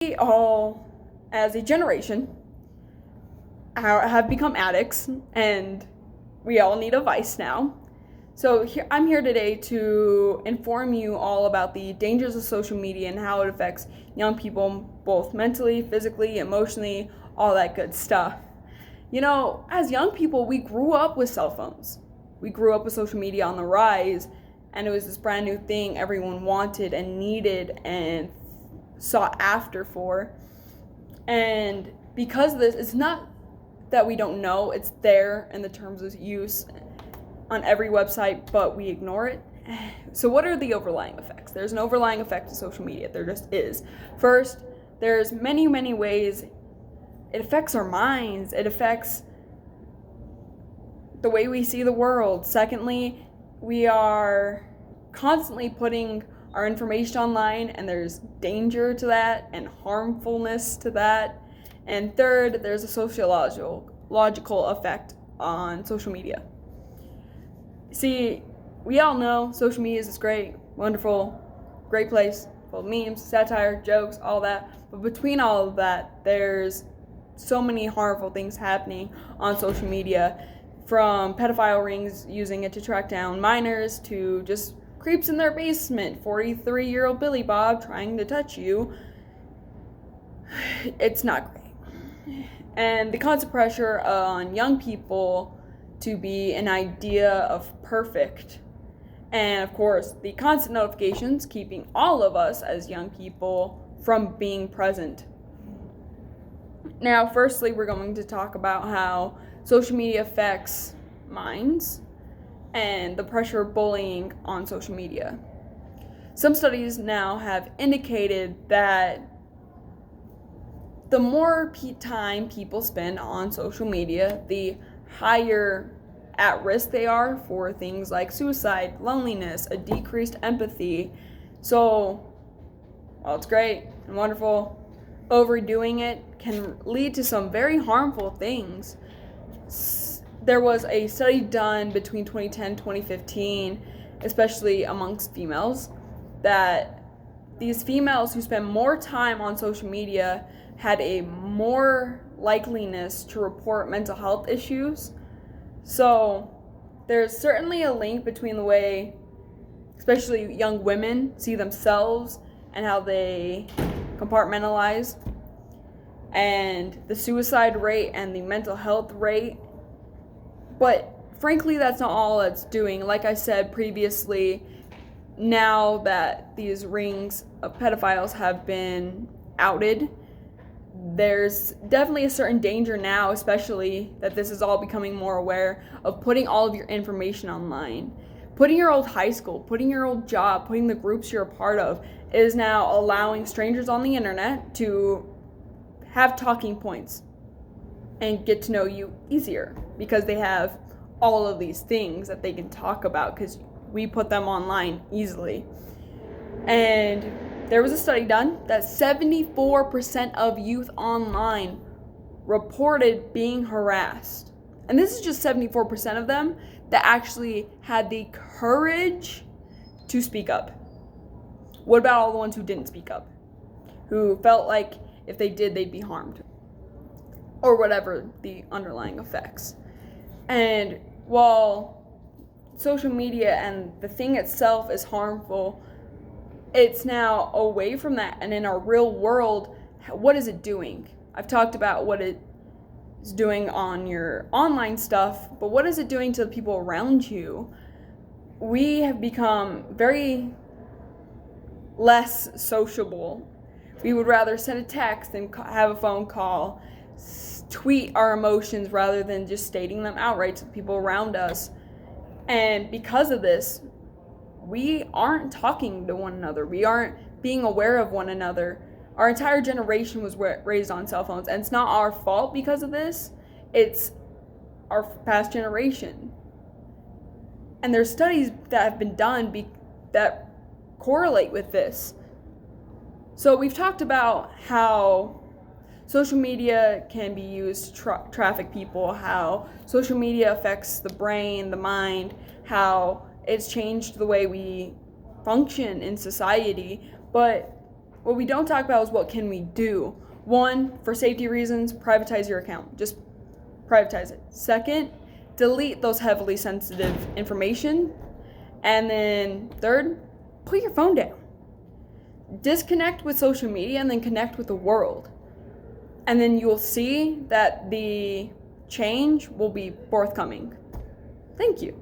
We all, as a generation, have become addicts, and we all need a vice now. So I'm here today to inform you all about the dangers of social media and how it affects young people, both mentally, physically, emotionally, all that good stuff. You know, as young people, we grew up with cell phones. We grew up with social media on the rise, and it was this brand new thing everyone wanted and needed and sought after for. And because of this, it's not that we don't know, it's there in the terms of use on every website, but we ignore it. So what are the overlying effects? There's an overlying effect to social media. There just is. First, there's many ways it affects our minds. It affects the way we see the world. Secondly, we are constantly putting our information online, and there's danger to that and harmfulness to that. And third, there's a sociological effect on social media. See, we all know social media is this great, wonderful, great place full of memes, satire, jokes, all that. But between all of that, there's so many harmful things happening on social media, from pedophile rings using it to track down minors to just creeps in their basement, 43-year-old Billy Bob trying to touch you. It's not great. And the constant pressure on young people to be an idea of perfect. And of course, the constant notifications keeping all of us as young people from being present. Now, firstly, we're going to talk about how social media affects minds and the pressure of bullying on social media. Some studies now have indicated that the more time people spend on social media, the higher at risk they are for things like suicide, loneliness, a decreased empathy. So, while it's great and wonderful, overdoing it can lead to some very harmful things. There was a study done between 2010 and 2015, especially amongst females, that these females who spend more time on social media had a more likeliness to report mental health issues. So there's certainly a link between the way especially young women see themselves and how they compartmentalize, and the suicide rate and the mental health rate. But frankly, that's not all it's doing. Like I said previously, now that these rings of pedophiles have been outed, there's definitely a certain danger now, especially that this is all becoming more aware of putting all of your information online. Putting your old high school, putting your old job, putting the groups you're a part of is now allowing strangers on the internet to have talking points and get to know you easier because they have all of these things that they can talk about because we put them online easily. And there was a study done that 74% of youth online reported being harassed. And this is just 74% of them that actually had the courage to speak up. What about all the ones who didn't speak up? Who felt like if they did, they'd be harmed? Or whatever the underlying effects. And while social media and the thing itself is harmful, it's now away from that, and in our real world, what is it doing? I've talked about what it is doing on your online stuff, but what is it doing to the people around you? We have become very less sociable. We would rather send a text and have a phone call, tweet our emotions rather than just stating them outright to the people around us. And because of this, we aren't talking to one another. We aren't being aware of one another. Our entire generation was raised on cell phones, and it's not our fault because of this. It's our past generation. And there's studies that have been done that correlate with this. So we've talked about how social media can be used to traffic people, how social media affects the brain, the mind, how it's changed the way we function in society. But What we don't talk about is what can we do. One, for safety reasons, privatize your account. Just privatize it. Second, delete those heavily sensitive information. And then third, put your phone down. Disconnect with social media and then connect with the world. And then you'll see that the change will be forthcoming. Thank you.